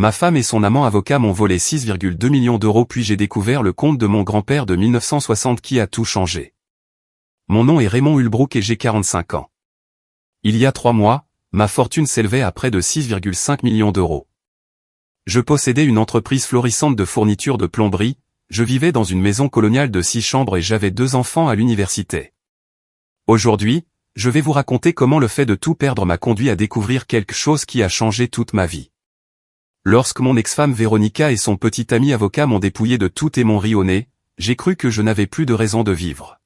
Ma femme et son amant avocat m'ont volé 6,2 millions d'euros puis j'ai découvert le compte de mon grand-père de 1960 qui a tout changé. Mon nom est Raymond Hulbrook et j'ai 45 ans. Il y a 3 mois, ma fortune s'élevait à près de 6,5 millions d'euros. Je possédais une entreprise florissante de fourniture de plomberie, je vivais dans une maison coloniale de 6 chambres et j'avais 2 enfants à l'université. Aujourd'hui, je vais vous raconter comment le fait de tout perdre m'a conduit à découvrir quelque chose qui a changé toute ma vie. Lorsque mon ex-femme Véronica et son petit ami avocat m'ont dépouillé de tout et m'ont ri au nez, j'ai cru que je n'avais plus de raison de vivre.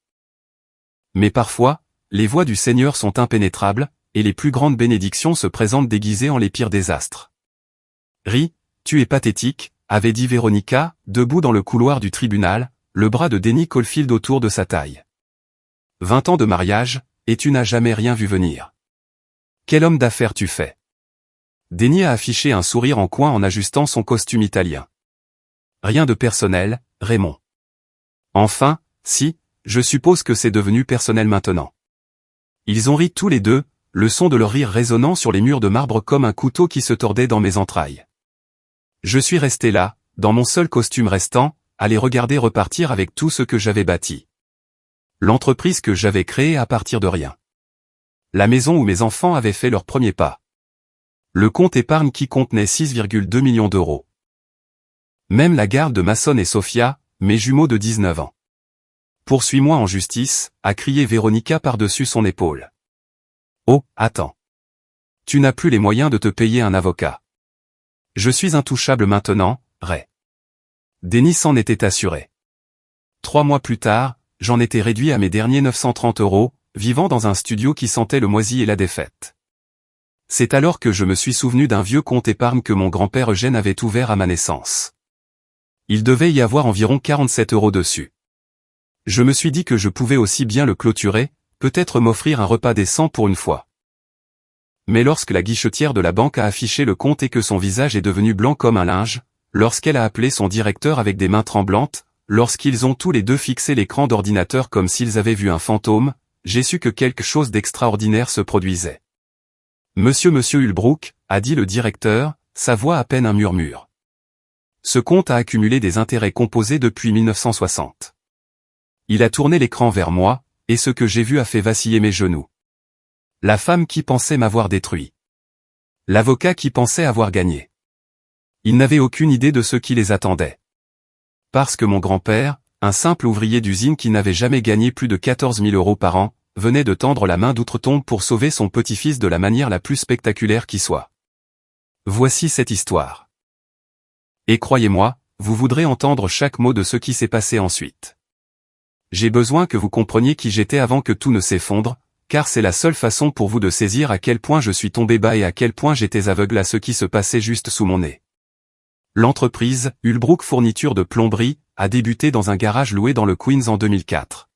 Mais parfois, les voies du Seigneur sont impénétrables, et les plus grandes bénédictions se présentent déguisées en les pires désastres. Ris, tu es pathétique, avait dit Véronica, debout dans le couloir du tribunal, le bras de Denny Caulfield autour de sa taille. 20 ans de mariage, et tu n'as jamais rien vu venir. Quel homme d'affaires tu fais? Denny a affiché un sourire en coin en ajustant son costume italien. Rien de personnel, Raymond. Enfin, si, je suppose que c'est devenu personnel maintenant. Ils ont ri tous les deux, le son de leur rire résonnant sur les murs de marbre comme un couteau qui se tordait dans mes entrailles. Je suis resté là, dans mon seul costume restant, à les regarder repartir avec tout ce que j'avais bâti. L'entreprise que j'avais créée à partir de rien. La maison où mes enfants avaient fait leur premier pas. Le compte épargne qui contenait 6,2 millions d'euros. Même la garde de Mason et Sophia, mes jumeaux de 19 ans. Poursuis-moi en justice, a crié Véronica par-dessus son épaule. Oh, attends. Tu n'as plus les moyens de te payer un avocat. Je suis intouchable maintenant, Ray. Denny s'en était assuré. 3 mois plus tard, j'en étais réduit à mes derniers 930 euros, vivant dans un studio qui sentait le moisi et la défaite. C'est alors que je me suis souvenu d'un vieux compte épargne que mon grand-père Eugène avait ouvert à ma naissance. Il devait y avoir environ 47 euros dessus. Je me suis dit que je pouvais aussi bien le clôturer, peut-être m'offrir un repas décent pour une fois. Mais lorsque la guichetière de la banque a affiché le compte et que son visage est devenu blanc comme un linge, lorsqu'elle a appelé son directeur avec des mains tremblantes, lorsqu'ils ont tous les deux fixé l'écran d'ordinateur comme s'ils avaient vu un fantôme, j'ai su que quelque chose d'extraordinaire se produisait. Monsieur Hulbrook, a dit le directeur, sa voix à peine un murmure. Ce compte a accumulé des intérêts composés depuis 1960. Il a tourné l'écran vers moi, et ce que j'ai vu a fait vaciller mes genoux. La femme qui pensait m'avoir détruit. L'avocat qui pensait avoir gagné. Ils n'avaient aucune idée de ce qui les attendait. Parce que mon grand-père, un simple ouvrier d'usine qui n'avait jamais gagné plus de 14 000 euros par an, venait de tendre la main d'outre-tombe pour sauver son petit-fils de la manière la plus spectaculaire qui soit. Voici cette histoire. Et croyez-moi, vous voudrez entendre chaque mot de ce qui s'est passé ensuite. J'ai besoin que vous compreniez qui j'étais avant que tout ne s'effondre, car c'est la seule façon pour vous de saisir à quel point je suis tombé bas et à quel point j'étais aveugle à ce qui se passait juste sous mon nez. L'entreprise, Hulbrook Fourniture de Plomberie, a débuté dans un garage loué dans le Queens en 2004.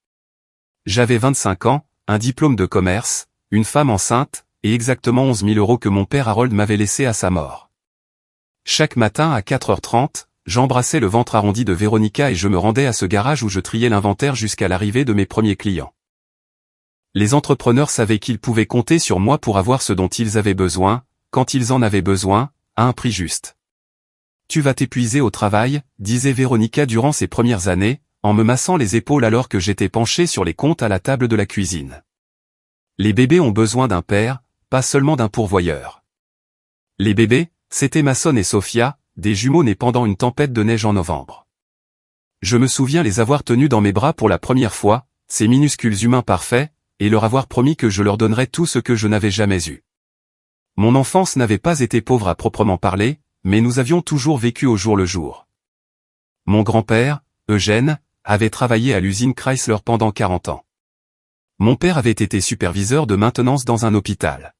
J'avais 25 ans, un diplôme de commerce, une femme enceinte, et exactement 11 000 euros que mon père Harold m'avait laissé à sa mort. Chaque matin à 4h30, j'embrassais le ventre arrondi de Véronica et je me rendais à ce garage où je triais l'inventaire jusqu'à l'arrivée de mes premiers clients. Les entrepreneurs savaient qu'ils pouvaient compter sur moi pour avoir ce dont ils avaient besoin, quand ils en avaient besoin, à un prix juste. Tu vas t'épuiser au travail, disait Véronica durant ces premières années, en me massant les épaules alors que j'étais penché sur les comptes à la table de la cuisine. Les bébés ont besoin d'un père, pas seulement d'un pourvoyeur. Les bébés, c'était Mason et Sophia, des jumeaux nés pendant une tempête de neige en novembre. Je me souviens les avoir tenus dans mes bras pour la première fois, ces minuscules humains parfaits, et leur avoir promis que je leur donnerais tout ce que je n'avais jamais eu. Mon enfance n'avait pas été pauvre à proprement parler, mais nous avions toujours vécu au jour le jour. Mon grand-père, Eugène, avait travaillé à l'usine Chrysler pendant 40 ans. Mon père avait été superviseur de maintenance dans un hôpital.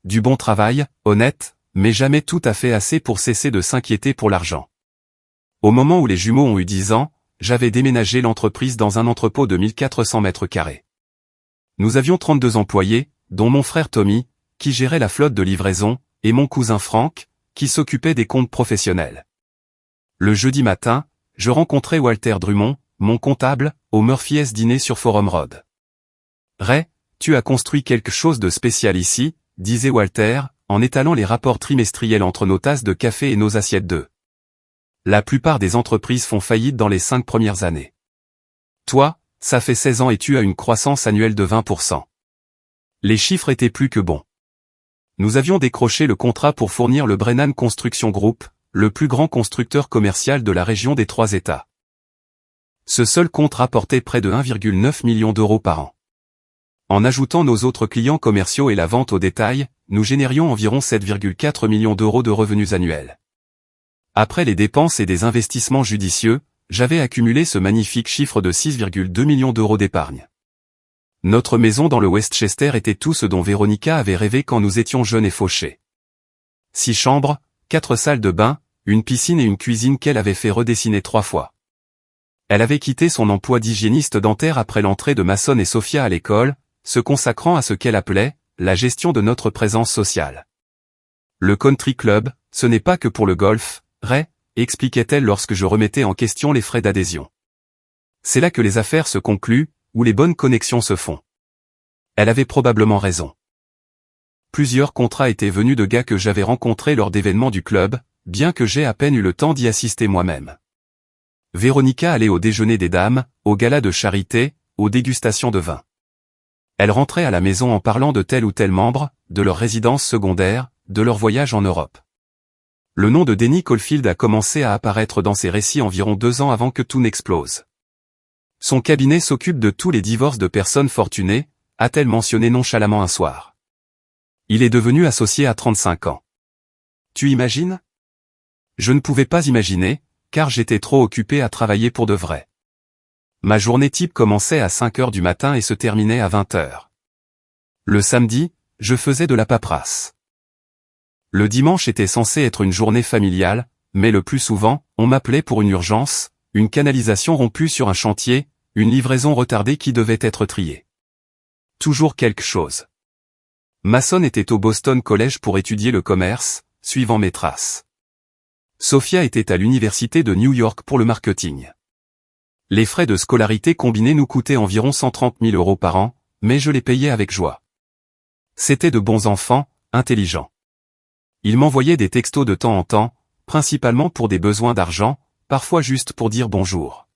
Du bon travail, honnête, mais jamais tout à fait assez pour cesser de s'inquiéter pour l'argent. Au moment où les jumeaux ont eu 10 ans, j'avais déménagé l'entreprise dans un entrepôt de 1400 mètres carrés. Nous avions 32 employés, dont mon frère Tommy, qui gérait la flotte de livraison, et mon cousin Frank, qui s'occupait des comptes professionnels. Le jeudi matin, je rencontrais Walter Drummond, mon comptable, au Murphy's dîner sur Forum Road. « Ray, tu as construit quelque chose de spécial ici », disait Walter, en étalant les rapports trimestriels entre nos tasses de café et nos assiettes d'œufs. La plupart des entreprises font faillite dans les 5 premières années. Toi, ça fait 16 ans et tu as une croissance annuelle de 20%. Les chiffres étaient plus que bons. Nous avions décroché le contrat pour fournir le Brennan Construction Group, le plus grand constructeur commercial de la région des Trois États. Ce seul compte rapportait près de 1,9 million d'euros par an. En ajoutant nos autres clients commerciaux et la vente au détail, nous générions environ 7,4 millions d'euros de revenus annuels. Après les dépenses et des investissements judicieux, j'avais accumulé ce magnifique chiffre de 6,2 millions d'euros d'épargne. Notre maison dans le Westchester était tout ce dont Véronica avait rêvé quand nous étions jeunes et fauchés. 6 chambres, 4 salles de bain, une piscine et une cuisine qu'elle avait fait redessiner 3 fois. Elle avait quitté son emploi d'hygiéniste dentaire après l'entrée de Mason et Sophia à l'école, se consacrant à ce qu'elle appelait la gestion de notre présence sociale. Le country club, ce n'est pas que pour le golf, Ray, expliquait-elle lorsque je remettais en question les frais d'adhésion. C'est là que les affaires se concluent, où les bonnes connexions se font. Elle avait probablement raison. Plusieurs contrats étaient venus de gars que j'avais rencontrés lors d'événements du club, bien que j'aie à peine eu le temps d'y assister moi-même. Véronica allait au déjeuner des dames, aux galas de charité, aux dégustations de vin. Elle rentrait à la maison en parlant de tel ou tel membre, de leur résidence secondaire, de leur voyage en Europe. Le nom de Denny Caulfield a commencé à apparaître dans ses récits environ 2 ans avant que tout n'explose. Son cabinet s'occupe de tous les divorces de personnes fortunées, a-t-elle mentionné nonchalamment un soir. Il est devenu associé à 35 ans. Tu imagines? Je ne pouvais pas imaginer, car j'étais trop occupé à travailler pour de vrai. Ma journée type commençait à 5 heures du matin et se terminait à 20 heures. Le samedi, je faisais de la paperasse. Le dimanche était censé être une journée familiale, mais le plus souvent, on m'appelait pour une urgence, une canalisation rompue sur un chantier, une livraison retardée qui devait être triée. Toujours quelque chose. Mason était au Boston College pour étudier le commerce, suivant mes traces. Sophia était à l'université de New York pour le marketing. Les frais de scolarité combinés nous coûtaient environ 130 000 euros par an, mais je les payais avec joie. C'étaient de bons enfants, intelligents. Ils m'envoyaient des textos de temps en temps, principalement pour des besoins d'argent, parfois juste pour dire bonjour.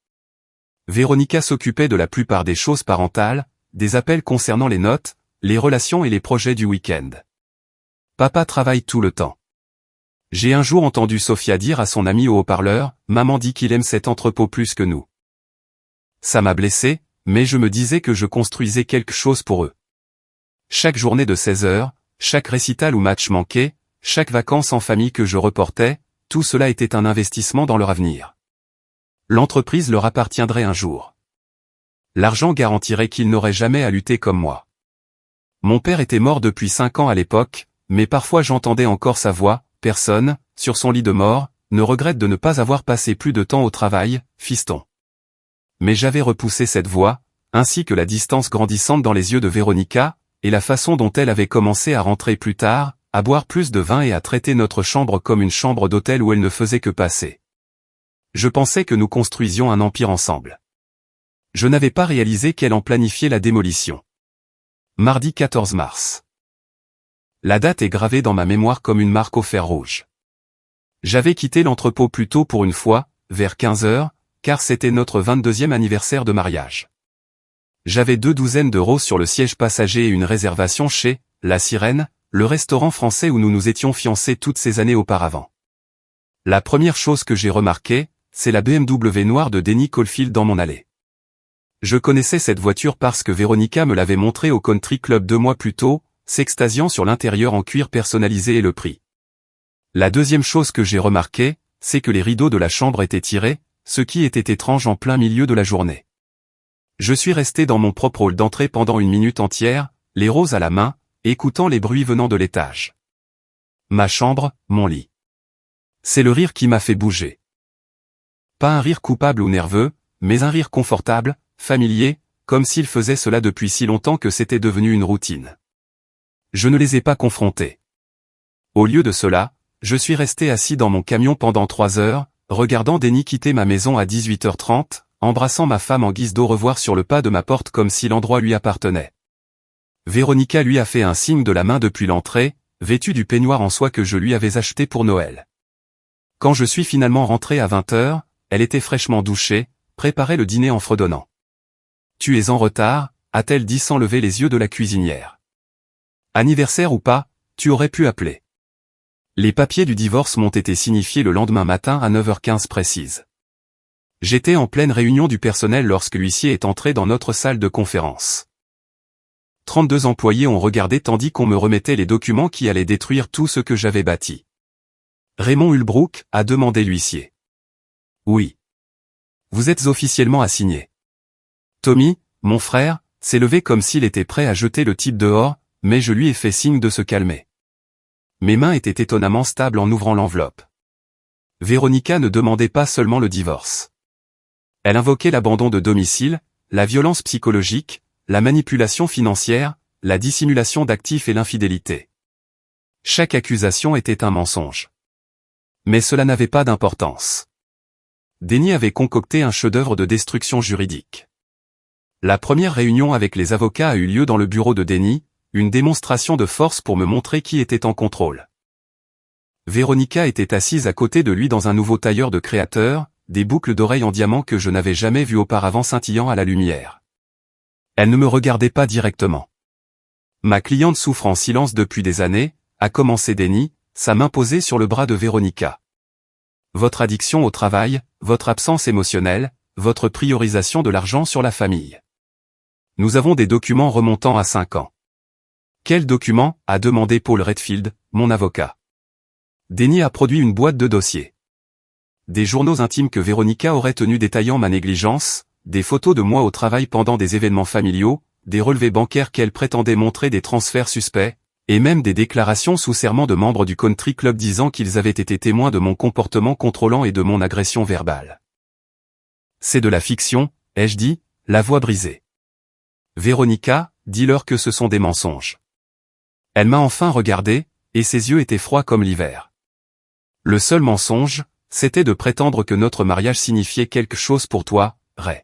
Véronica s'occupait de la plupart des choses parentales, des appels concernant les notes, les relations et les projets du week-end. Papa travaille tout le temps. J'ai un jour entendu Sophia dire à son ami au haut-parleur, « Maman dit qu'il aime cet entrepôt plus que nous. » Ça m'a blessé, mais je me disais que je construisais quelque chose pour eux. Chaque journée de 16 heures, chaque récital ou match manqué, chaque vacances en famille que je reportais, tout cela était un investissement dans leur avenir. L'entreprise leur appartiendrait un jour. L'argent garantirait qu'ils n'auraient jamais à lutter comme moi. Mon père était mort depuis 5 ans à l'époque, mais parfois j'entendais encore sa voix, « Personne, sur son lit de mort, ne regrette de ne pas avoir passé plus de temps au travail, fiston. » Mais j'avais repoussé cette voix, ainsi que la distance grandissante dans les yeux de Véronica, et la façon dont elle avait commencé à rentrer plus tard, à boire plus de vin et à traiter notre chambre comme une chambre d'hôtel où elle ne faisait que passer. Je pensais que nous construisions un empire ensemble. Je n'avais pas réalisé qu'elle en planifiait la démolition. Mardi 14 mars. La date est gravée dans ma mémoire comme une marque au fer rouge. J'avais quitté l'entrepôt plus tôt pour une fois, vers 15 heures, car c'était notre 22e anniversaire de mariage. J'avais 2 douzaines d'euros sur le siège passager et une réservation chez La Sirène, le restaurant français où nous nous étions fiancés toutes ces années auparavant. La première chose que j'ai remarquée, c'est la BMW noire de Denny Caulfield dans mon allée. Je connaissais cette voiture parce que Véronica me l'avait montrée au country club 2 mois plus tôt, s'extasiant sur l'intérieur en cuir personnalisé et le prix. La deuxième chose que j'ai remarquée, c'est que les rideaux de la chambre étaient tirés, ce qui était étrange en plein milieu de la journée. Je suis resté dans mon propre hall d'entrée pendant 1 minute entière, les roses à la main, écoutant les bruits venant de l'étage. Ma chambre, mon lit. C'est le rire qui m'a fait bouger. Pas un rire coupable ou nerveux, mais un rire confortable, familier, comme s'il faisait cela depuis si longtemps que c'était devenu une routine. Je ne les ai pas confrontés. Au lieu de cela, je suis resté assis dans mon camion pendant 3 heures, regardant Denny quitter ma maison à 18h30, embrassant ma femme en guise d'au revoir sur le pas de ma porte comme si l'endroit lui appartenait. Véronica lui a fait un signe de la main depuis l'entrée, vêtue du peignoir en soie que je lui avais acheté pour Noël. Quand je suis finalement rentré à 20h, elle était fraîchement douchée, préparait le dîner en fredonnant. « Tu es en retard », a-t-elle dit sans lever les yeux de la cuisinière. « Anniversaire ou pas, tu aurais pu appeler. » Les papiers du divorce m'ont été signifiés le lendemain matin à 9h15 précise. J'étais en pleine réunion du personnel lorsque l'huissier est entré dans notre salle de conférence. 32 employés ont regardé tandis qu'on me remettait les documents qui allaient détruire tout ce que j'avais bâti. Raymond Hulbrook, a demandé l'huissier. Oui. Vous êtes officiellement assigné. Tommy, mon frère, s'est levé comme s'il était prêt à jeter le type dehors, mais je lui ai fait signe de se calmer. Mes mains étaient étonnamment stables en ouvrant l'enveloppe. Véronica ne demandait pas seulement le divorce. Elle invoquait l'abandon de domicile, la violence psychologique, la manipulation financière, la dissimulation d'actifs et l'infidélité. Chaque accusation était un mensonge. Mais cela n'avait pas d'importance. Denis avait concocté un chef-d'œuvre de destruction juridique. La première réunion avec les avocats a eu lieu dans le bureau de Denis, une démonstration de force pour me montrer qui était en contrôle. Véronica était assise à côté de lui dans un nouveau tailleur de créateur, des boucles d'oreilles en diamant que je n'avais jamais vues auparavant scintillant à la lumière. Elle ne me regardait pas directement. Ma cliente souffre en silence depuis des années, a commencé Denis, sa main posée sur le bras de Véronica. Votre addiction au travail, votre absence émotionnelle, votre priorisation de l'argent sur la famille. Nous avons des documents remontant à 5 ans. Quels documents, a demandé Paul Redfield, mon avocat. Denis a produit une boîte de dossiers. Des journaux intimes que Véronica aurait tenus détaillant ma négligence, des photos de moi au travail pendant des événements familiaux, des relevés bancaires qu'elle prétendait montrer des transferts suspects, et même des déclarations sous serment de membres du country club disant qu'ils avaient été témoins de mon comportement contrôlant et de mon agression verbale. C'est de la fiction, ai-je dit, la voix brisée. Véronica, dis-leur que ce sont des mensonges. Elle m'a enfin regardé, et ses yeux étaient froids comme l'hiver. Le seul mensonge, c'était de prétendre que notre mariage signifiait quelque chose pour toi, Ray.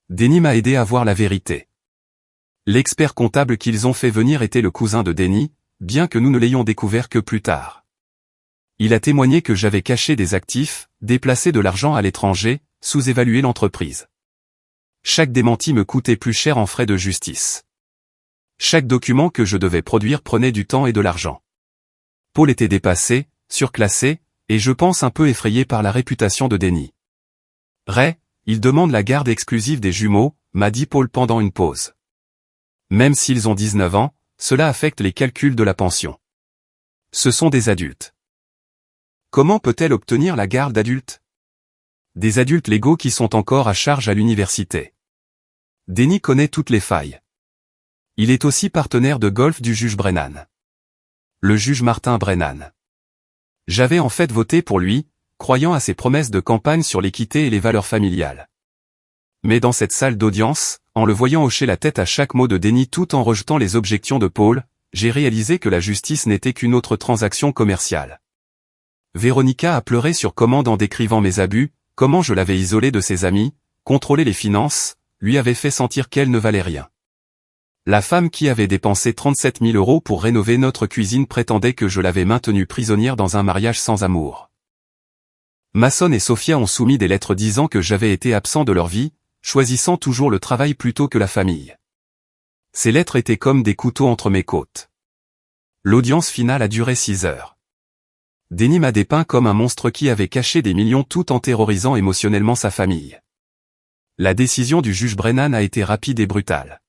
Denis m'a aidé à voir la vérité. L'expert comptable qu'ils ont fait venir était le cousin de Denis, bien que nous ne l'ayons découvert que plus tard. Il a témoigné que j'avais caché des actifs, déplacé de l'argent à l'étranger, sous-évalué l'entreprise. Chaque démenti me coûtait plus cher en frais de justice. Chaque document que je devais produire prenait du temps et de l'argent. Paul était dépassé, surclassé, et je pense un peu effrayé par la réputation de Denis. Ray, il demande la garde exclusive des jumeaux, m'a dit Paul pendant une pause. Même s'ils ont 19 ans, cela affecte les calculs de la pension. Ce sont des adultes. Comment peut-elle obtenir la garde d'adultes? Des adultes légaux qui sont encore à charge à l'université. Denis connaît toutes les failles. Il est aussi partenaire de golf du juge Brennan. Le juge Martin Brennan. J'avais en fait voté pour lui, croyant à ses promesses de campagne sur l'équité et les valeurs familiales. Mais dans cette salle d'audience, en le voyant hocher la tête à chaque mot de Denis tout en rejetant les objections de Paul, j'ai réalisé que la justice n'était qu'une autre transaction commerciale. Véronica a pleuré sur commande en décrivant mes abus, comment je l'avais isolée de ses amis, contrôlé les finances, lui avait fait sentir qu'elle ne valait rien. La femme qui avait dépensé 37 000 € pour rénover notre cuisine prétendait que je l'avais maintenue prisonnière dans un mariage sans amour. Mason et Sophia ont soumis des lettres disant que j'avais été absent de leur vie, choisissant toujours le travail plutôt que la famille. Ces lettres étaient comme des couteaux entre mes côtes. L'audience finale a duré 6 heures. Denis m'a dépeint comme un monstre qui avait caché des millions tout en terrorisant émotionnellement sa famille. La décision du juge Brennan a été rapide et brutale.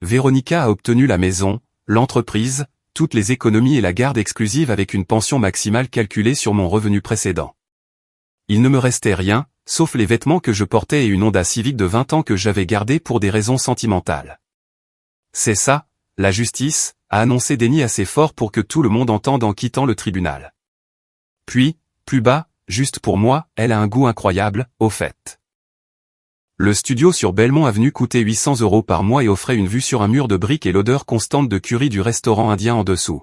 Véronica a obtenu la maison, l'entreprise, toutes les économies et la garde exclusive avec une pension maximale calculée sur mon revenu précédent. Il ne me restait rien, sauf les vêtements que je portais et une Honda Civic de 20 ans que j'avais gardée pour des raisons sentimentales. C'est ça, la justice, a annoncé Denis assez fort pour que tout le monde entende en quittant le tribunal. Puis, plus bas, juste pour moi, elle a un goût incroyable, au fait. Le studio sur Belmont Avenue coûtait 800 € par mois et offrait une vue sur un mur de briques et l'odeur constante de curry du restaurant indien en dessous.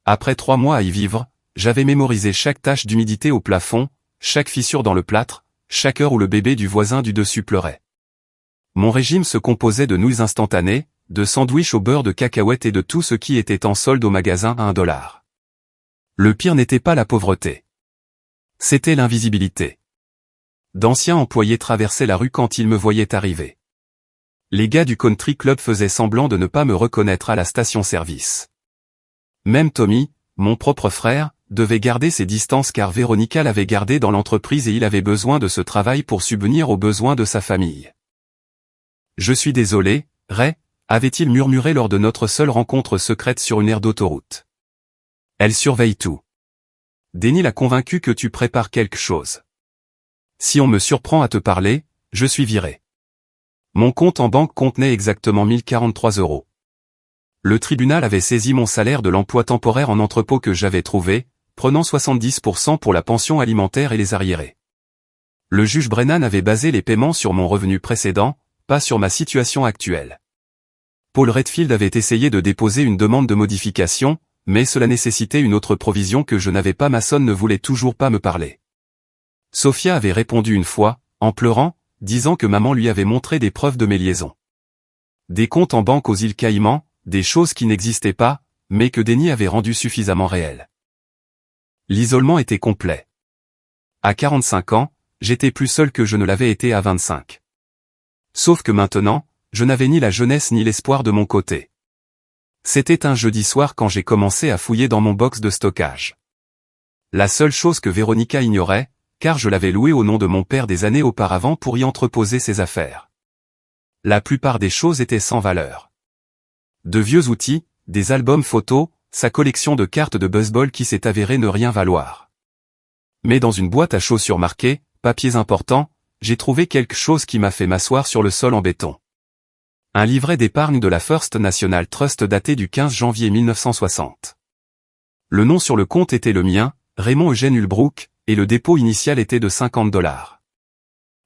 Après 3 mois à y vivre, j'avais mémorisé chaque tache d'humidité au plafond, chaque fissure dans le plâtre, chaque heure où le bébé du voisin du dessus pleurait. Mon régime se composait de nouilles instantanées, de sandwichs au beurre de cacahuètes et de tout ce qui était en solde au magasin à $1. Le pire n'était pas la pauvreté. C'était l'invisibilité. D'anciens employés traversaient la rue quand ils me voyaient arriver. Les gars du country club faisaient semblant de ne pas me reconnaître à la station-service. Même Tommy, mon propre frère, devait garder ses distances car Véronica l'avait gardé dans l'entreprise et il avait besoin de ce travail pour subvenir aux besoins de sa famille. Je suis désolé, Ray, avait-il murmuré lors de notre seule rencontre secrète sur une aire d'autoroute. Elle surveille tout. Denny l'a convaincu que tu prépares quelque chose. Si on me surprend à te parler, je suis viré. Mon compte en banque contenait exactement 1043 €. Le tribunal avait saisi mon salaire de l'emploi temporaire en entrepôt que j'avais trouvé, prenant 70% pour la pension alimentaire et les arriérés. Le juge Brennan avait basé les paiements sur mon revenu précédent, pas sur ma situation actuelle. Paul Redfield avait essayé de déposer une demande de modification, mais cela nécessitait une autre provision que je n'avais pas. Mason ne voulait toujours pas me parler. Sophia avait répondu une fois, en pleurant, disant que maman lui avait montré des preuves de mes liaisons. Des comptes en banque aux îles Caïmans, des choses qui n'existaient pas, mais que Denny avait rendues suffisamment réelles. L'isolement était complet. À 45 ans, j'étais plus seul que je ne l'avais été à 25. Sauf que maintenant, je n'avais ni la jeunesse ni l'espoir de mon côté. C'était un jeudi soir quand j'ai commencé à fouiller dans mon box de stockage. La seule chose que Véronica ignorait, car je l'avais loué au nom de mon père des années auparavant pour y entreposer ses affaires. La plupart des choses étaient sans valeur. De vieux outils, des albums photos, sa collection de cartes de baseball qui s'est avérée ne rien valoir. Mais dans une boîte à chaussures marquée, papiers importants, j'ai trouvé quelque chose qui m'a fait m'asseoir sur le sol en béton. Un livret d'épargne de la First National Trust daté du 15 janvier 1960. Le nom sur le compte était le mien, Raymond Eugène Ulbrook, et le dépôt initial était de $50.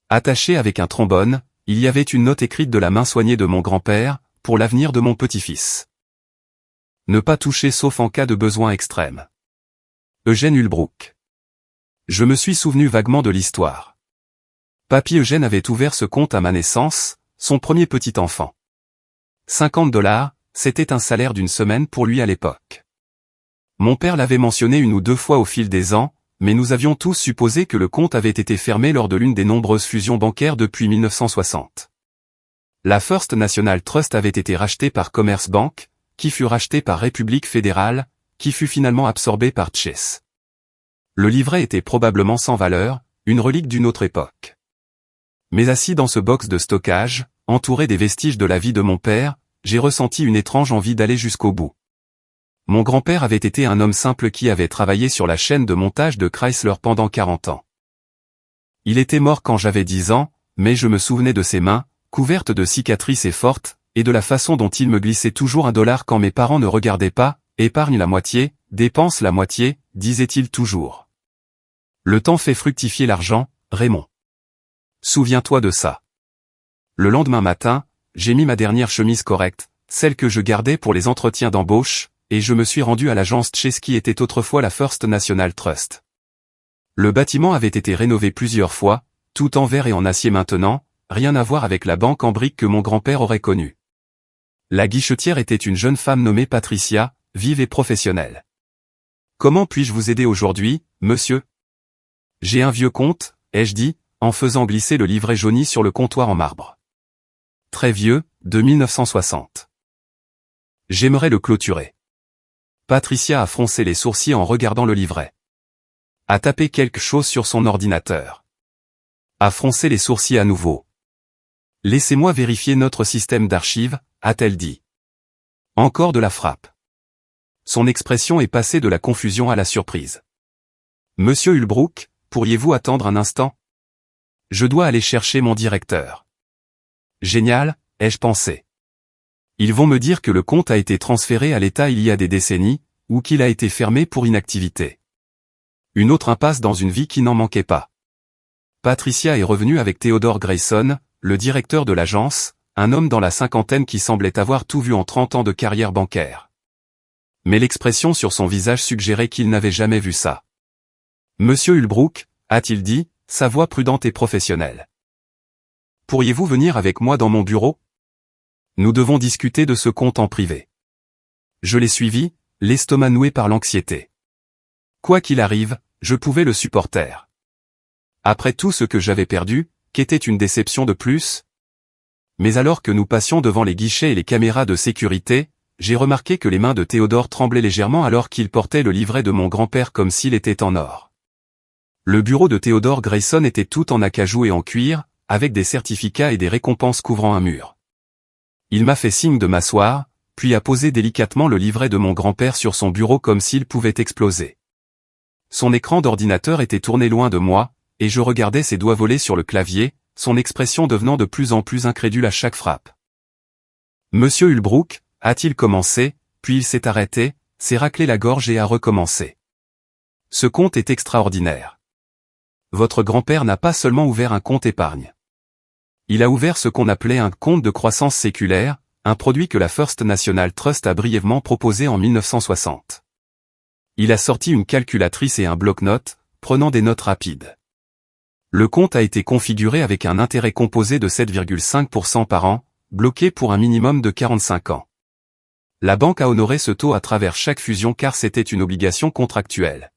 Attaché avec un trombone, il y avait une note écrite de la main soignée de mon grand-père, pour l'avenir de mon petit-fils. Ne pas toucher sauf en cas de besoin extrême. Eugène Ulbrook. Je me suis souvenu vaguement de l'histoire. Papy Eugène avait ouvert ce compte à ma naissance, son premier petit enfant. $50, c'était un salaire d'une semaine pour lui à l'époque. Mon père l'avait mentionné une ou deux fois au fil des ans, mais nous avions tous supposé que le compte avait été fermé lors de l'une des nombreuses fusions bancaires depuis 1960. La First National Trust avait été rachetée par Commerce Bank, qui fut rachetée par République Fédérale, qui fut finalement absorbée par Chase. Le livret était probablement sans valeur, une relique d'une autre époque. Mais assis dans ce box de stockage, entouré des vestiges de la vie de mon père, j'ai ressenti une étrange envie d'aller jusqu'au bout. Mon grand-père avait été un homme simple qui avait travaillé sur la chaîne de montage de Chrysler pendant 40 ans. Il était mort quand j'avais 10 ans, mais je me souvenais de ses mains, couvertes de cicatrices et fortes, et de la façon dont il me glissait toujours $1 quand mes parents ne regardaient pas, épargne la moitié, dépense la moitié, disait-il toujours. Le temps fait fructifier l'argent, Raymond. Souviens-toi de ça. Le lendemain matin, j'ai mis ma dernière chemise correcte, celle que je gardais pour les entretiens d'embauche, et je me suis rendu à l'agence Chase qui était autrefois la First National Trust. Le bâtiment avait été rénové plusieurs fois, tout en verre et en acier maintenant, rien à voir avec la banque en briques que mon grand-père aurait connue. La guichetière était une jeune femme nommée Patricia, vive et professionnelle. « Comment puis-je vous aider aujourd'hui, monsieur ? » « J'ai un vieux compte, ai-je dit, en faisant glisser le livret jauni sur le comptoir en marbre. Très vieux, de 1960. J'aimerais le clôturer. Patricia a froncé les sourcils en regardant le livret. A tapé quelque chose sur son ordinateur. A froncé les sourcils à nouveau. Laissez-moi vérifier notre système d'archives, a-t-elle dit. Encore de la frappe. Son expression est passée de la confusion à la surprise. Monsieur Ulbrook, pourriez-vous attendre un instant ? Je dois aller chercher mon directeur. Génial, ai-je pensé. Ils vont me dire que le compte a été transféré à l'État il y a des décennies, ou qu'il a été fermé pour inactivité. Une autre impasse dans une vie qui n'en manquait pas. Patricia est revenue avec Theodore Grayson, le directeur de l'agence, un homme dans la cinquantaine qui semblait avoir tout vu en 30 ans de carrière bancaire. Mais l'expression sur son visage suggérait qu'il n'avait jamais vu ça. Monsieur Ulbrook, a-t-il dit, sa voix prudente et professionnelle. Pourriez-vous venir avec moi dans mon bureau ? Nous devons discuter de ce compte en privé. Je l'ai suivi, l'estomac noué par l'anxiété. Quoi qu'il arrive, je pouvais le supporter. Après tout ce que j'avais perdu, qu'était une déception de plus? Mais alors que nous passions devant les guichets et les caméras de sécurité, j'ai remarqué que les mains de Théodore tremblaient légèrement alors qu'il portait le livret de mon grand-père comme s'il était en or. Le bureau de Théodore Grayson était tout en acajou et en cuir, avec des certificats et des récompenses couvrant un mur. Il m'a fait signe de m'asseoir, puis a posé délicatement le livret de mon grand-père sur son bureau comme s'il pouvait exploser. Son écran d'ordinateur était tourné loin de moi, et je regardais ses doigts voler sur le clavier, son expression devenant de plus en plus incrédule à chaque frappe. Monsieur Ulbrook, a-t-il commencé, puis il s'est arrêté, s'est raclé la gorge et a recommencé. Ce compte est extraordinaire. Votre grand-père n'a pas seulement ouvert un compte épargne. Il a ouvert ce qu'on appelait un compte de croissance séculaire, un produit que la First National Trust a brièvement proposé en 1960. Il a sorti une calculatrice et un bloc-notes, prenant des notes rapides. Le compte a été configuré avec un intérêt composé de 7,5% par an, bloqué pour un minimum de 45 ans. La banque a honoré ce taux à travers chaque fusion car c'était une obligation contractuelle.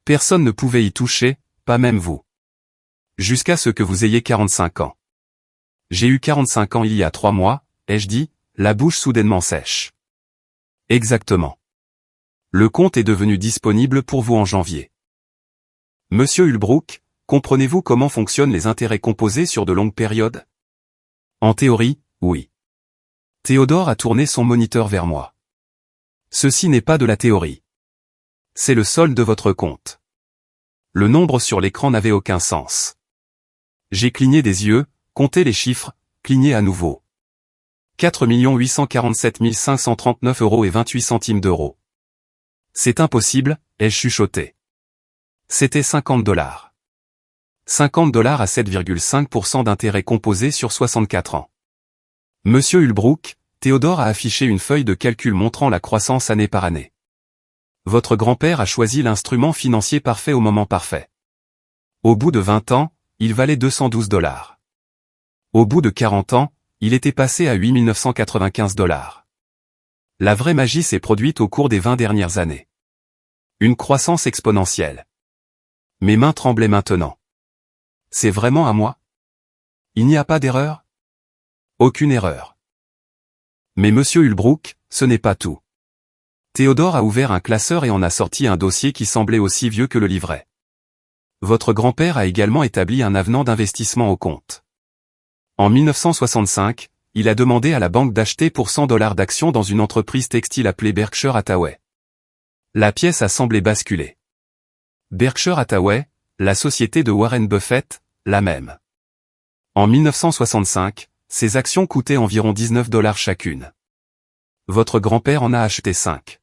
Personne ne pouvait y toucher, pas même vous. Jusqu'à ce que vous ayez 45 ans. J'ai eu 45 ans il y a 3 mois, ai-je dit, la bouche soudainement sèche. Exactement. Le compte est devenu disponible pour vous en janvier. Monsieur Ulbrook, comprenez-vous comment fonctionnent les intérêts composés sur de longues périodes? En théorie, oui. Théodore a tourné son moniteur vers moi. Ceci n'est pas de la théorie. C'est le solde de votre compte. Le nombre sur l'écran n'avait aucun sens. J'ai cligné des yeux, compté les chiffres, cligné à nouveau. 4 847 539 € et 28 centimes d'euros. C'est impossible, ai-je chuchoté. C'était $50. $50 à 7,5% d'intérêt composé sur 64 ans. Monsieur Ulbrook, Théodore a affiché une feuille de calcul montrant la croissance année par année. Votre grand-père a choisi l'instrument financier parfait au moment parfait. Au bout de 20 ans, il valait $212. Au bout de 40 ans, il était passé à $8 995. La vraie magie s'est produite au cours des 20 dernières années. Une croissance exponentielle. Mes mains tremblaient maintenant. C'est vraiment à moi? Il n'y a pas d'erreur? Aucune erreur. Mais monsieur Ulbrook, ce n'est pas tout. Théodore a ouvert un classeur et en a sorti un dossier qui semblait aussi vieux que le livret. Votre grand-père a également établi un avenant d'investissement au compte. En 1965, il a demandé à la banque d'acheter pour $100 d'actions dans une entreprise textile appelée Berkshire Hathaway. La pièce a semblé basculer. Berkshire Hathaway, la société de Warren Buffett, la même. En 1965, ces actions coûtaient environ $19 chacune. Votre grand-père en a acheté 5.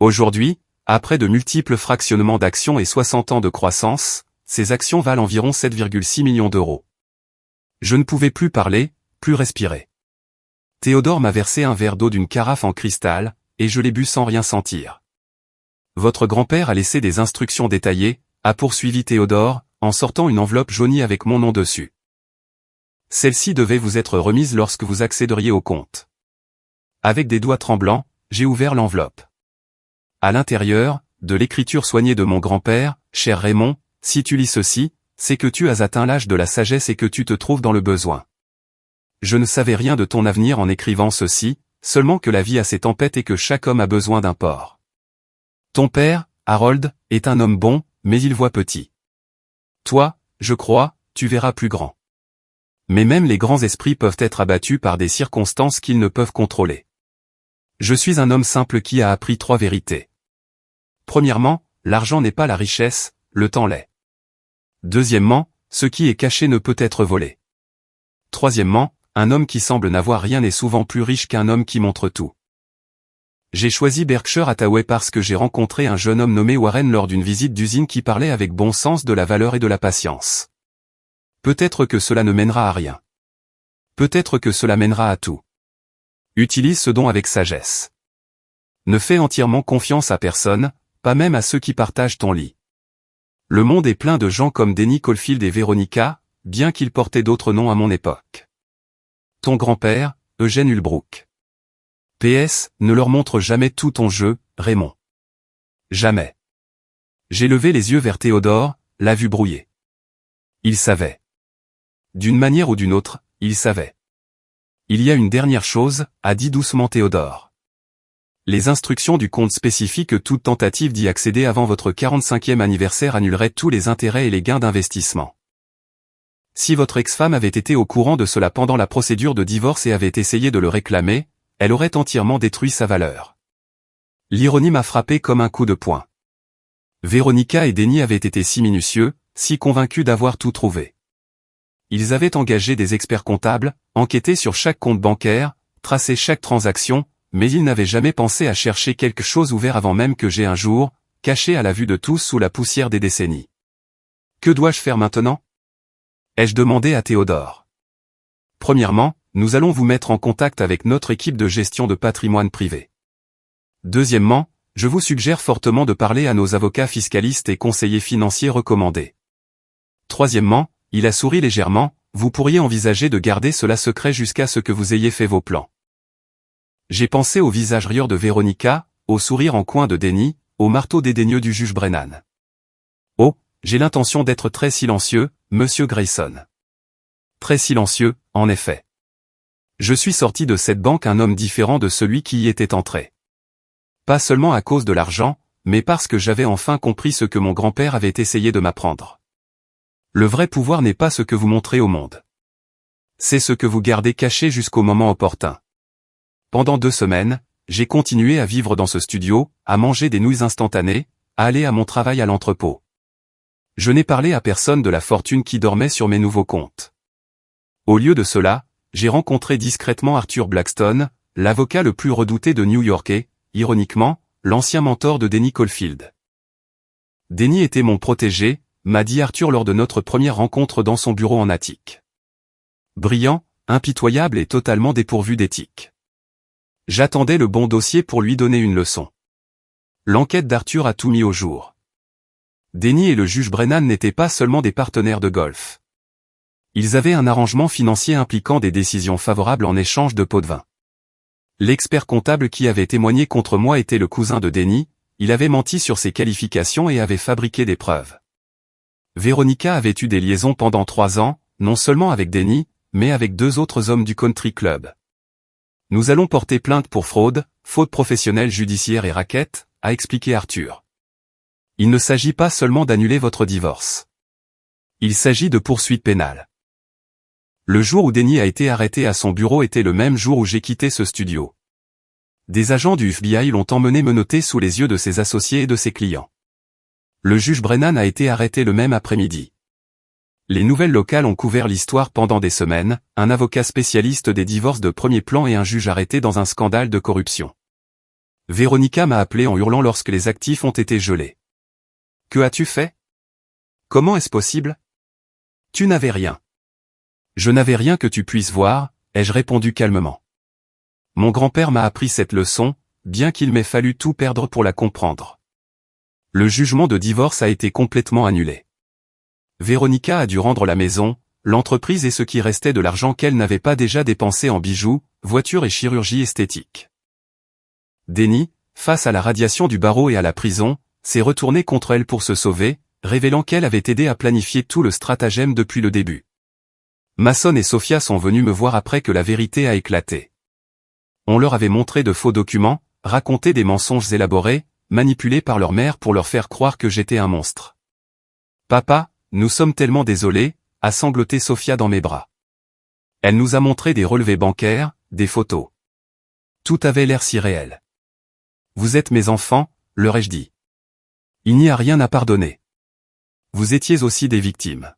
Aujourd'hui, après de multiples fractionnements d'actions et 60 ans de croissance, ces actions valent environ 7,6 millions d'euros. Je ne pouvais plus parler, plus respirer. Théodore m'a versé un verre d'eau d'une carafe en cristal, et je l'ai bu sans rien sentir. Votre grand-père a laissé des instructions détaillées, a poursuivi Théodore, en sortant une enveloppe jaunie avec mon nom dessus. Celle-ci devait vous être remise lorsque vous accéderiez au compte. Avec des doigts tremblants, j'ai ouvert l'enveloppe. À l'intérieur, de l'écriture soignée de mon grand-père, cher Raymond, si tu lis ceci, c'est que tu as atteint l'âge de la sagesse et que tu te trouves dans le besoin. Je ne savais rien de ton avenir en écrivant ceci, seulement que la vie a ses tempêtes et que chaque homme a besoin d'un port. Ton père, Harold, est un homme bon, mais il voit petit. Toi, je crois, tu verras plus grand. Mais même les grands esprits peuvent être abattus par des circonstances qu'ils ne peuvent contrôler. Je suis un homme simple qui a appris 3 vérités. Premièrement, l'argent n'est pas la richesse, le temps l'est. Deuxièmement, ce qui est caché ne peut être volé. Troisièmement, un homme qui semble n'avoir rien est souvent plus riche qu'un homme qui montre tout. J'ai choisi Berkshire Hathaway parce que j'ai rencontré un jeune homme nommé Warren lors d'une visite d'usine qui parlait avec bon sens de la valeur et de la patience. Peut-être que cela ne mènera à rien. Peut-être que cela mènera à tout. Utilise ce don avec sagesse. Ne fais entièrement confiance à personne, pas même à ceux qui partagent ton lit. Le monde est plein de gens comme Denny Caulfield et Veronica, bien qu'ils portaient d'autres noms à mon époque. Ton grand-père, Eugène Hulbrook. PS, ne leur montre jamais tout ton jeu, Raymond. Jamais. J'ai levé les yeux vers Théodore, la vue brouillée. Il savait. D'une manière ou d'une autre, il savait. Il y a une dernière chose, a dit doucement Théodore. Les instructions du compte spécifient que toute tentative d'y accéder avant votre 45e anniversaire annulerait tous les intérêts et les gains d'investissement. Si votre ex-femme avait été au courant de cela pendant la procédure de divorce et avait essayé de le réclamer, elle aurait entièrement détruit sa valeur. L'ironie m'a frappé comme un coup de poing. Véronica et Denis avaient été si minutieux, si convaincus d'avoir tout trouvé. Ils avaient engagé des experts comptables, enquêté sur chaque compte bancaire, tracé chaque transaction, mais ils n'avaient jamais pensé à chercher quelque chose ouvert avant même que j'ai un jour, caché à la vue de tous sous la poussière des décennies. Que dois-je faire maintenant ? Ai-je demandé à Théodore. Premièrement, nous allons vous mettre en contact avec notre équipe de gestion de patrimoine privé. Deuxièmement, je vous suggère fortement de parler à nos avocats fiscalistes et conseillers financiers recommandés. Troisièmement, il a souri légèrement, vous pourriez envisager de garder cela secret jusqu'à ce que vous ayez fait vos plans. J'ai pensé au visage rieur de Véronica, au sourire en coin de Denis, au marteau dédaigneux du juge Brennan. Oh, j'ai l'intention d'être très silencieux, monsieur Grayson. Très silencieux, en effet. Je suis sorti de cette banque un homme différent de celui qui y était entré. Pas seulement à cause de l'argent, mais parce que j'avais enfin compris ce que mon grand-père avait essayé de m'apprendre. Le vrai pouvoir n'est pas ce que vous montrez au monde. C'est ce que vous gardez caché jusqu'au moment opportun. Pendant 2 semaines, j'ai continué à vivre dans ce studio, à manger des nouilles instantanées, à aller à mon travail à l'entrepôt. Je n'ai parlé à personne de la fortune qui dormait sur mes nouveaux comptes. Au lieu de cela, j'ai rencontré discrètement Arthur Blackstone, l'avocat le plus redouté de New York et, ironiquement, l'ancien mentor de Denis Caulfield. Denis était mon protégé, m'a dit Arthur lors de notre première rencontre dans son bureau en attique. Brillant, impitoyable et totalement dépourvu d'éthique. J'attendais le bon dossier pour lui donner une leçon. L'enquête d'Arthur a tout mis au jour. Denis et le juge Brennan n'étaient pas seulement des partenaires de golf. Ils avaient un arrangement financier impliquant des décisions favorables en échange de pots de vin. L'expert comptable qui avait témoigné contre moi était le cousin de Denis, il avait menti sur ses qualifications et avait fabriqué des preuves. Véronica avait eu des liaisons pendant 3 ans, non seulement avec Denis, mais avec 2 autres hommes du country club. Nous allons porter plainte pour fraude, faute professionnelle judiciaire et racket, a expliqué Arthur. Il ne s'agit pas seulement d'annuler votre divorce. Il s'agit de poursuites pénales. Le jour où Denis a été arrêté à son bureau était le même jour où j'ai quitté ce studio. Des agents du FBI l'ont emmené menotter sous les yeux de ses associés et de ses clients. Le juge Brennan a été arrêté le même après-midi. Les nouvelles locales ont couvert l'histoire pendant des semaines, un avocat spécialiste des divorces de premier plan et un juge arrêté dans un scandale de corruption. Véronica m'a appelé en hurlant lorsque les actifs ont été gelés. « Que as-tu fait ? Comment est-ce possible ? Tu n'avais rien. » « Je n'avais rien que tu puisses voir, ai-je répondu calmement. Mon grand-père m'a appris cette leçon, bien qu'il m'ait fallu tout perdre pour la comprendre. Le jugement de divorce a été complètement annulé. Véronica a dû rendre la maison, l'entreprise et ce qui restait de l'argent qu'elle n'avait pas déjà dépensé en bijoux, voitures et chirurgie esthétique. Denis, face à la radiation du barreau et à la prison, s'est retourné contre elle pour se sauver, révélant qu'elle avait aidé à planifier tout le stratagème depuis le début. Mason et Sophia sont venus me voir après que la vérité a éclaté. On leur avait montré de faux documents, raconté des mensonges élaborés, manipulés par leur mère pour leur faire croire que j'étais un monstre. « Papa, nous sommes tellement désolés », a sangloté Sophia dans mes bras. Elle nous a montré des relevés bancaires, des photos. Tout avait l'air si réel. « Vous êtes mes enfants », leur ai-je dit. Il n'y a rien à pardonner. Vous étiez aussi des victimes.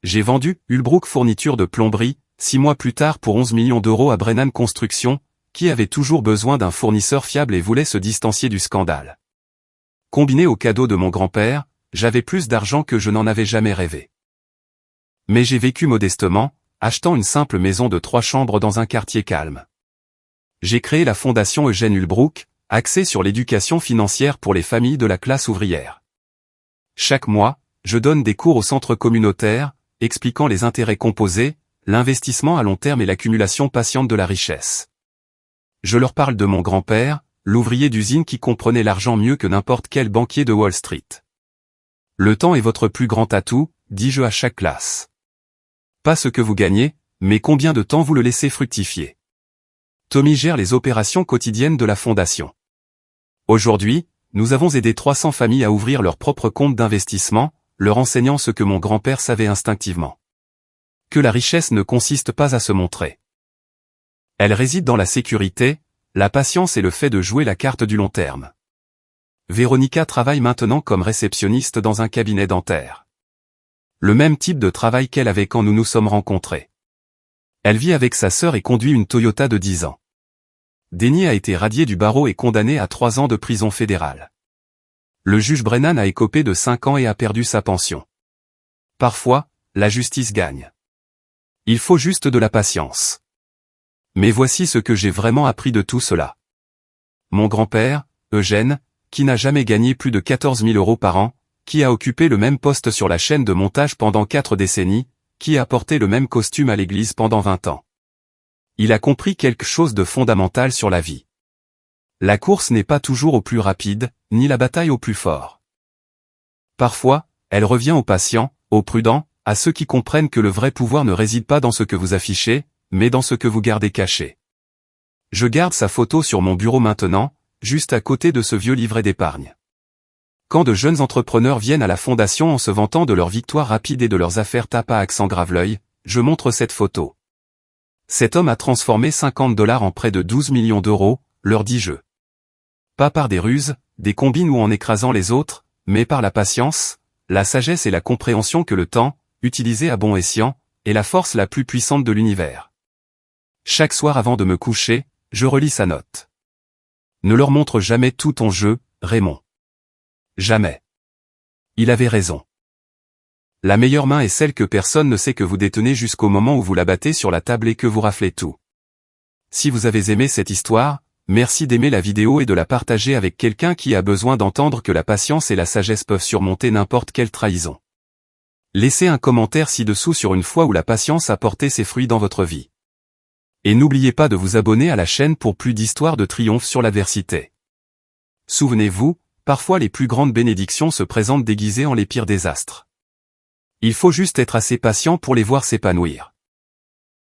J'ai vendu Hulbrook Fourniture de Plomberie, 6 mois plus tard pour 11 millions d'euros à Brennan Construction, qui avait toujours besoin d'un fournisseur fiable et voulait se distancier du scandale. Combiné au cadeau de mon grand-père, j'avais plus d'argent que je n'en avais jamais rêvé. Mais j'ai vécu modestement, achetant une simple maison de 3 chambres dans un quartier calme. J'ai créé la fondation Eugène Hulbrook, axée sur l'éducation financière pour les familles de la classe ouvrière. Chaque mois, je donne des cours au centre communautaire, expliquant les intérêts composés, l'investissement à long terme et l'accumulation patiente de la richesse. Je leur parle de mon grand-père, l'ouvrier d'usine qui comprenait l'argent mieux que n'importe quel banquier de Wall Street. Le temps est votre plus grand atout, dis-je à chaque classe. Pas ce que vous gagnez, mais combien de temps vous le laissez fructifier. Tommy gère les opérations quotidiennes de la fondation. Aujourd'hui, nous avons aidé 300 familles à ouvrir leur propre compte d'investissement, leur enseignant ce que mon grand-père savait instinctivement. Que la richesse ne consiste pas à se montrer. Elle réside dans la sécurité, la patience et le fait de jouer la carte du long terme. Véronica travaille maintenant comme réceptionniste dans un cabinet dentaire. Le même type de travail qu'elle avait quand nous nous sommes rencontrés. Elle vit avec sa sœur et conduit une Toyota de 10 ans. Denny a été radié du barreau et condamné à 3 ans de prison fédérale. Le juge Brennan a écopé de 5 ans et a perdu sa pension. Parfois, la justice gagne. Il faut juste de la patience. Mais voici ce que j'ai vraiment appris de tout cela. Mon grand-père, Eugène, qui n'a jamais gagné plus de 14 000 € par an, qui a occupé le même poste sur la chaîne de montage pendant 4 décennies, qui a porté le même costume à l'église pendant 20 ans. Il a compris quelque chose de fondamental sur la vie. La course n'est pas toujours au plus rapide, ni la bataille au plus fort. Parfois, elle revient aux patients, aux prudents, à ceux qui comprennent que le vrai pouvoir ne réside pas dans ce que vous affichez, mais dans ce que vous gardez caché. Je garde sa photo sur mon bureau maintenant, juste à côté de ce vieux livret d'épargne. Quand de jeunes entrepreneurs viennent à la fondation en se vantant de leur victoire rapide et de leurs affaires tape à accent grave-l'œil, je montre cette photo. Cet homme a transformé 50 $ en près de 12 millions d'euros, leur dis-je. Pas par des ruses, des combines ou en écrasant les autres, mais par la patience, la sagesse et la compréhension que le temps, utilisé à bon escient, est la force la plus puissante de l'univers. Chaque soir avant de me coucher, je relis sa note. Ne leur montre jamais tout ton jeu, Raymond. Jamais. Il avait raison. La meilleure main est celle que personne ne sait que vous détenez jusqu'au moment où vous la battez sur la table et que vous raflez tout. Si vous avez aimé cette histoire, merci d'aimer la vidéo et de la partager avec quelqu'un qui a besoin d'entendre que la patience et la sagesse peuvent surmonter n'importe quelle trahison. Laissez un commentaire ci-dessous sur une fois où la patience a porté ses fruits dans votre vie. Et n'oubliez pas de vous abonner à la chaîne pour plus d'histoires de triomphe sur l'adversité. Souvenez-vous, parfois les plus grandes bénédictions se présentent déguisées en les pires désastres. Il faut juste être assez patient pour les voir s'épanouir.